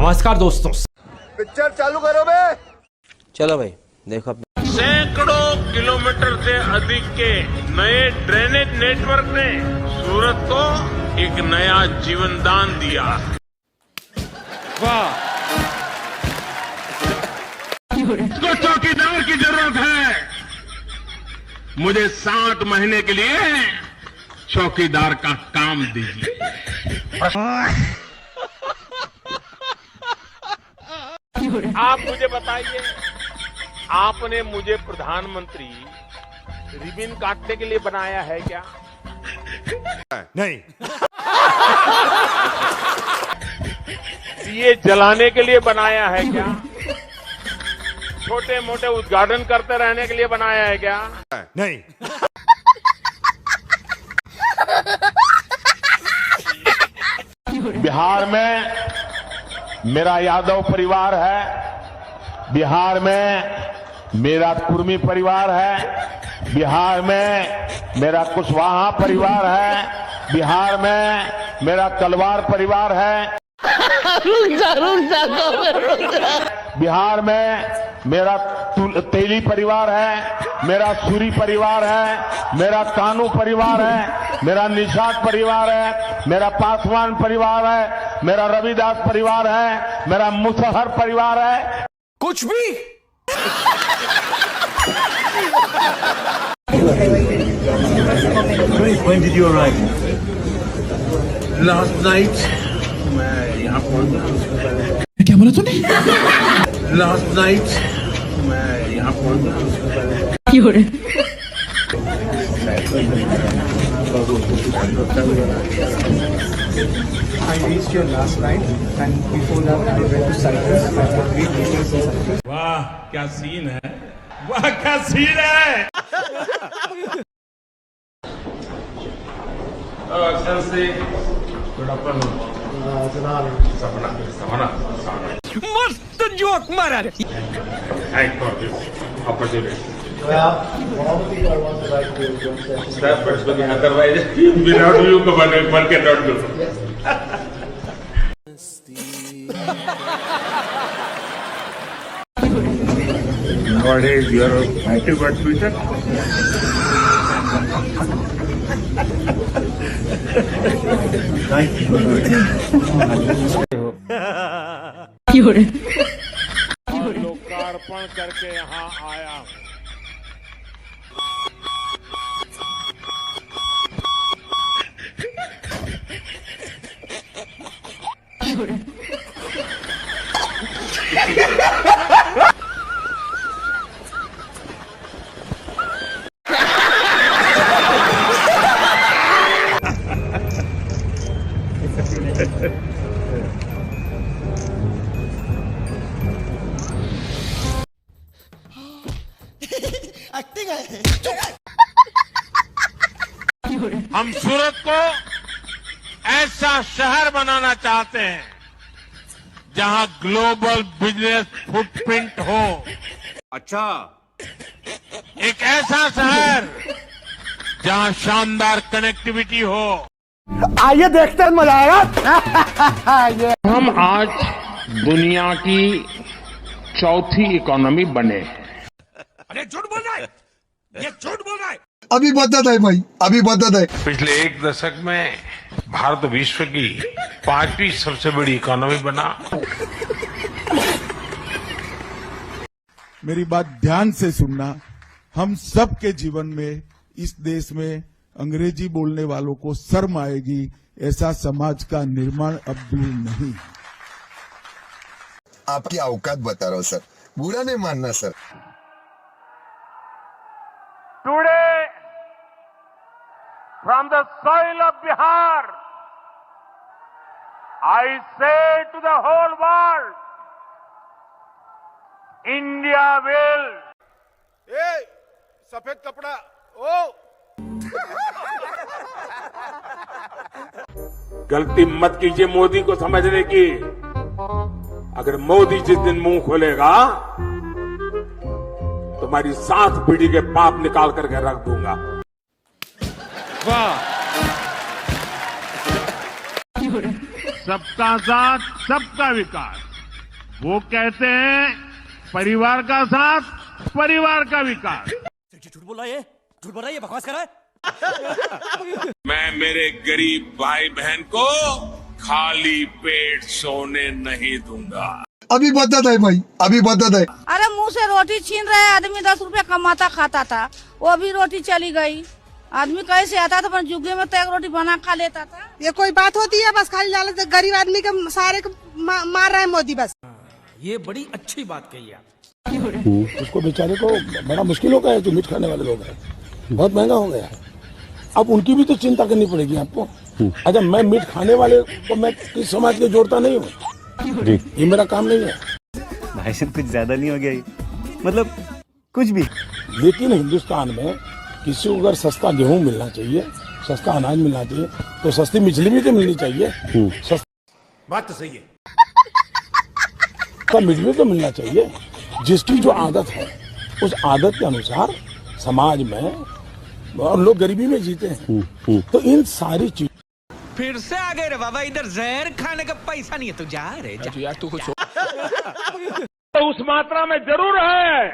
नमस्कार दोस्तों, पिक्चर चालू करो बे। चलो भाई देखो अपने। सैकड़ों किलोमीटर से अधिक के नए ड्रेनेज नेटवर्क ने सूरत को एक नया जीवन दान दिया। वाह, इसको चौकीदार की जरूरत है। मुझे 7 महीने के लिए चौकीदार का काम दीजिए। आप मुझे बताइए, आपने मुझे प्रधानमंत्री रिबन काटने के लिए बनाया है क्या? नहीं। ये जलाने के लिए बनाया है क्या? छोटे मोटे उद्घाटन करते रहने के लिए बनाया है क्या? नहीं। बिहार में मेरा यादव परिवार है, बिहार में मेरा कुर्मी परिवार है, बिहार में मेरा कुशवाहा परिवार है, बिहार में मेरा तलवार परिवार है, बिहार में मेरा तेली परिवार है, मेरा सूरी परिवार है, मेरा कानू परिवार है, मेरा निषाद परिवार है, मेरा पासवान परिवार है, मेरा रविदास परिवार है, मेरा मुसहर परिवार है। कुछ भी When did you arrive? Last night. मैं यहाँ पहुँचा। क्या बोला तूने? Last night. मैं यहाँ पहुँचा। क्यों हो रहे? I reached here last night, and before that I went to Cyprus. I had great meetings in Cyprus. वाह क्या सीन है, वाह क्या सीन है। मस्त जोक मारा रे। Nowadays you are active on Twitter. क्यों हो रहे? और लोकार्पण करके यहाँ आया हूँ। हम सूरत को ऐसा शहर बनाना चाहते हैं जहां ग्लोबल बिजनेस फुटप्रिंट हो। अच्छा, एक ऐसा शहर जहां शानदार कनेक्टिविटी हो। आइए देखते हैं, मजा आएगा। हम आज दुनिया की चौथी इकोनॉमी बने हैं। अरे झूठ बोल रहा है, ये झूठ बोल रहा है। अभी बदत है भाई, अभी बदत है। पिछले 1 दशक में भारत विश्व की 5वीं सबसे बड़ी इकोनॉमी बना। मेरी बात ध्यान से सुनना। हम सब के जीवन में इस देश में अंग्रेजी बोलने वालों को शर्म आएगी, ऐसा समाज का निर्माण अब दूर नहीं। आपकी औकात बता रहा हूँ सर, बुरा नहीं मानना sir. Today, from the soil of Bihar, I say to the whole world, India will. सफेद कपड़ा ओ। गलती मत कीजिए मोदी को समझने की। अगर मोदी जिस दिन मुंह खोलेगा तुम्हारी 7 पीढ़ी के पाप निकाल करके रख दूंगा। वाह, सबका साथ सबका विकास। वो कहते हैं परिवार का साथ, परिवार का विकास। मैं मेरे गरीब भाई बहन को खाली पेट सोने नहीं दूंगा। अभी बदत है भाई, अभी बदत है। अरे मुंह से रोटी छीन रहे आदमी 10 रुपए कमाता खाता था, वो भी रोटी चली गई। आदमी कैसे आता था, पर जुगे में तो एक रोटी बना खा लेता था। ये कोई बात होती है? बस खाली लालच गरीब आदमी के सारे मार रहा है मोदी बस। ये बड़ी अच्छी बात कही आप। उसको बेचारे को बड़ा मुश्किल हो गया है, जो मीट खाने वाले लोग हैं, बहुत महंगा हो गया है। अब उनकी भी तो चिंता करनी पड़ेगी आपको। अच्छा, मैं मीट खाने वाले को मैं किस समाज के जोड़ता नहीं हूँ, ये मेरा काम नहीं है। भाई साहब कुछ ज्यादा नहीं हो गया, मतलब कुछ भी। लेकिन हिंदुस्तान में किसी को अगर सस्ता गेहूं मिलना चाहिए, सस्ता अनाज मिलना चाहिए, तो सस्ती मछली भी तो मिलनी चाहिए। बात तो सही है। सस्ता मीट भी तो मिलना चाहिए। जिसकी जो आदत है, उस आदत के अनुसार समाज में और लोग गरीबी में जीते हैं। तो इन सारी चीज फिर से आ गए रे बाबा, इधर जहर खाने का पैसा नहीं है तो जा रे जा। यार तू कुछ तो उस मात्रा में जरूर है,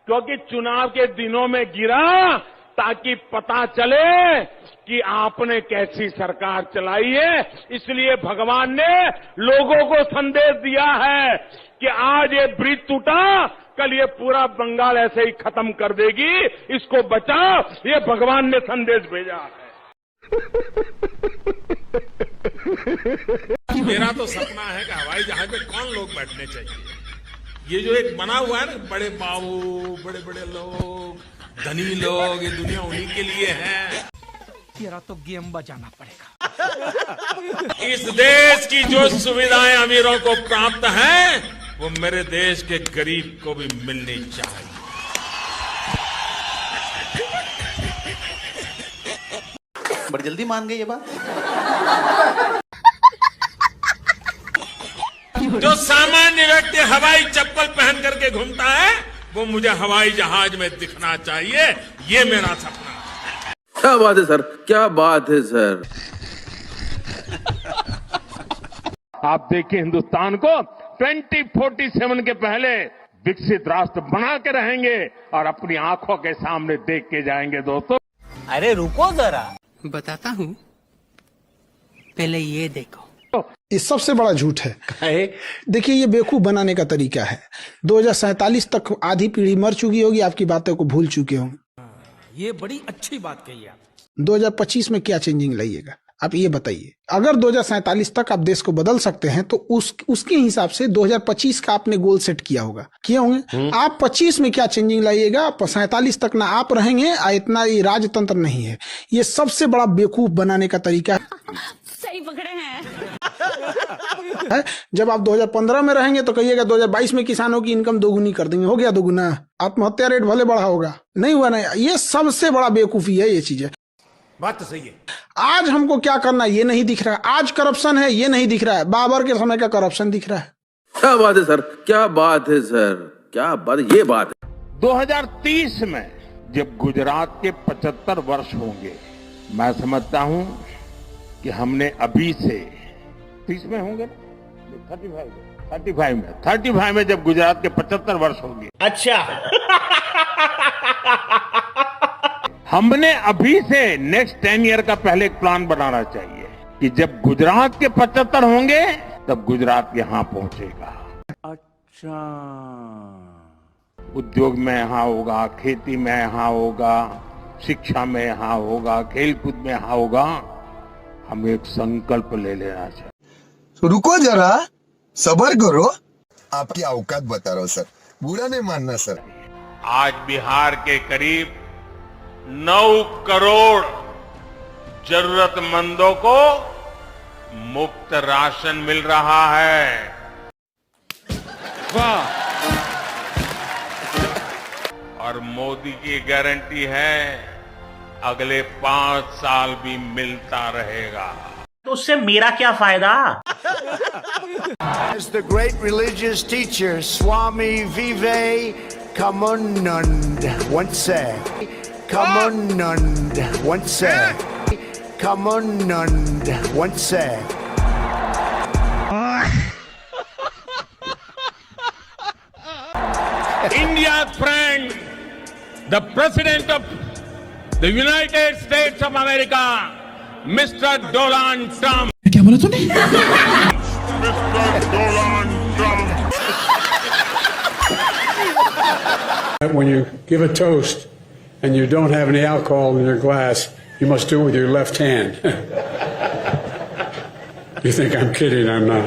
क्योंकि चुनाव के दिनों में गिरा ताकि पता चले कि आपने कैसी सरकार चलाई है। इसलिए भगवान ने लोगों को संदेश दिया है कि आज ये ब्रिज टूटा, कल ये पूरा बंगाल ऐसे ही खत्म कर देगी, इसको बचाओ। ये भगवान ने संदेश भेजा है। मेरा तो सपना है कि हवाई जहाज में कौन लोग बैठने चाहिए। ये जो एक बना हुआ है ना, बड़े बाबू, बड़े बड़े लोग, धनी लोग, ये दुनिया उन्हीं के लिए है। तेरा तो गेम बजाना पड़ेगा। इस देश की जो सुविधाएं अमीरों को प्राप्त हैं, वो मेरे देश के गरीब को भी मिलनी चाहिए। बड़ी जल्दी मान गई ये बात। जो सामान्य व्यक्ति हवाई चप्पल पहन करके घूमता है, वो मुझे हवाई जहाज में दिखना चाहिए। ये मेरा सपना है। क्या बात है सर, क्या बात है सर। आप देखिए हिंदुस्तान को 2047 के पहले विकसित राष्ट्र बना के रहेंगे और अपनी आंखों के सामने देख के जाएंगे दोस्तों। अरे रुको जरा, बताता हूँ, पहले ये देखो। ये सबसे बड़ा झूठ है। देखिए, ये बेवकूफ बनाने का तरीका है। 2047 तक आधी पीढ़ी मर चुकी होगी, आपकी बातों को भूल चुके होंगे। ये बड़ी अच्छी बात कही आप। 2025 में क्या चेंजिंग लाइएगा, आप ये बताइए। अगर 2047 तक आप देश को बदल सकते हैं तो उसके हिसाब से 2025 का आपने गोल सेट किया होगा, किए होंगे। आप 25 में क्या चेंजिंग लाइएगा, 47 तक ना आप रहेंगे, इतना ये राजतंत्र नहीं है। ये सबसे बड़ा बेवकूफ बनाने का तरीका है। सही पकड़े हैं। जब आप 2015 में रहेंगे तो कहिएगा 2022 में किसानों की इनकम दोगुनी कर देंगे। हो गया दोगुना, आत्महत्या रेट भले बढ़ा होगा, नहीं हुआ। नहीं, ये सबसे बड़ा बेवकूफी है ये चीजें। बात तो सही है। आज हमको क्या करना ये नहीं दिख रहा है। आज करप्शन है ये नहीं दिख रहा है, बाबर के समय का करप्शन दिख रहा है। क्या बात है सर, क्या बात है सर, क्या बात, ये बात है। 2030 में जब गुजरात के 75 वर्ष होंगे, मैं समझता हूं कि हमने अभी से 30 में होंगे ना, 35 में जब गुजरात के 75 वर्ष होंगे, अच्छा हमने अभी से नेक्स्ट 10 ईयर का पहले एक प्लान बनाना चाहिए कि जब गुजरात के 75 होंगे तब गुजरात यहां पहुंचेगा। अच्छा, उद्योग में यहां होगा, खेती में यहां होगा, शिक्षा में यहां होगा, खेलकूद में यहां होगा। हमें एक संकल्प ले लेना चाहिए। रुको जरा, सब्र करो। आपकी औकात बता रहा हूँ सर, बुरा नहीं मानना सर। आज बिहार के करीब 9 करोड़ जरूरतमंदों को मुफ्त राशन मिल रहा है। वाह। और मोदी की गारंटी है अगले 5 साल भी मिलता रहेगा। तो उससे मेरा क्या फायदा? As the great religious teacher Swami Vivekananda once said, Kamanand once said, Kamanand once said. India's friend, the President of the United States of America, Mr. Donald Trump. क्या बोला तूने? Mr. Donald Trump. When you give a toast and you don't have any alcohol in your glass, you must do it with your left hand. You think I'm kidding? I'm not.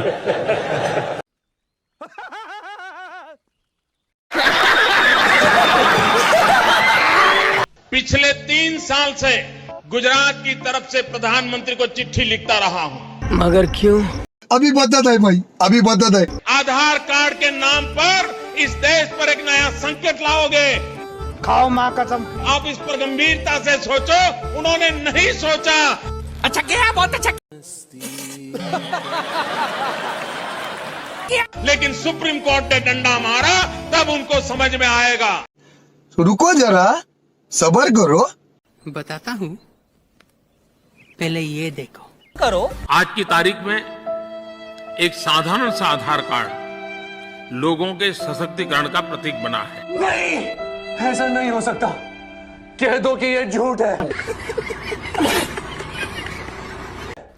पिछले 3 साल से गुजरात की तरफ से प्रधानमंत्री को चिट्ठी लिखता रहा हूं। मगर क्यों? अभी बदत है भाई, अभी बदत है। आधार कार्ड के नाम पर इस देश पर एक नया संकट लाओगे। खाओ माँ कसम। आप इस पर गंभीरता से सोचो, उन्होंने नहीं सोचा। अच्छा क्या? बहुत अच्छा। लेकिन सुप्रीम कोर्ट ने डंडा मारा, तब उनको समझ में आएगा। रुको जरा, सबर करो। बताता हूँ, पहले ये देखो। करो। आज की तारीख में एक साधारण सा आधार कार्ड लोगों के सशक्तिकरण का प्रतीक बना है। नहीं, ऐसा नहीं हो सकता। कह दो कि ये झूठ है।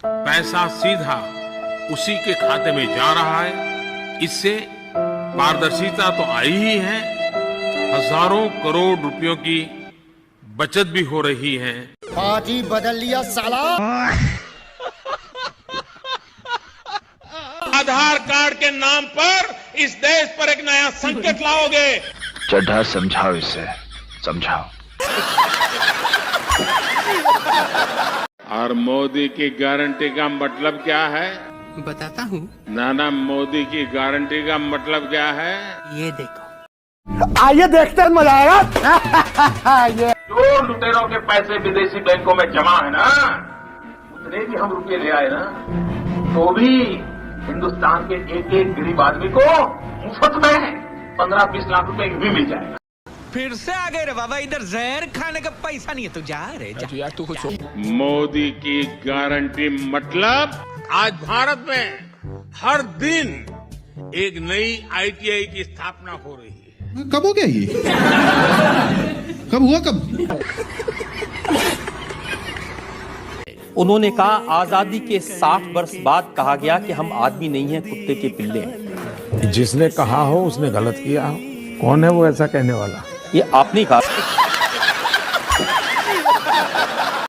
पैसा सीधा उसी के खाते में जा रहा है। इससे पारदर्शिता तो आई ही है, हजारों करोड़ रुपयों की बचत भी हो रही है। पार्टी बदल लिया साला। आधार कार्ड के नाम पर इस देश पर एक नया संकट लाओगे। चड्ढा समझाओ इसे, समझाओ। और मोदी की गारंटी का मतलब क्या है? बताता हूँ। नाना मोदी की गारंटी का मतलब क्या है? ये देखो। आइए देखते हैं, मजा आएगा। जो लुटेरों के पैसे विदेशी बैंकों में जमा है ना, उतने भी हम रुपये ले आए ना, तो भी हिंदुस्तान के एक एक गरीब आदमी को मुफ्त में 15-20 लाख रुपए भी मिल जाएगा। फिर से आ गए रे बाबा, इधर जहर खाने का पैसा नहीं है तो जा रे जा। यार तू कुछ मोदी की गारंटी मतलब आज भारत में हर दिन एक नई ITI की स्थापना हो रही है। कब हो गया ये? कब हुआ कब? उन्होंने कहा आजादी के 60 वर्ष बाद कहा गया कि हम आदमी नहीं हैं, कुत्ते के पिल्ले हैं। जिसने कहा हो उसने गलत किया हो। कौन है वो ऐसा कहने वाला? ये आपने कहा।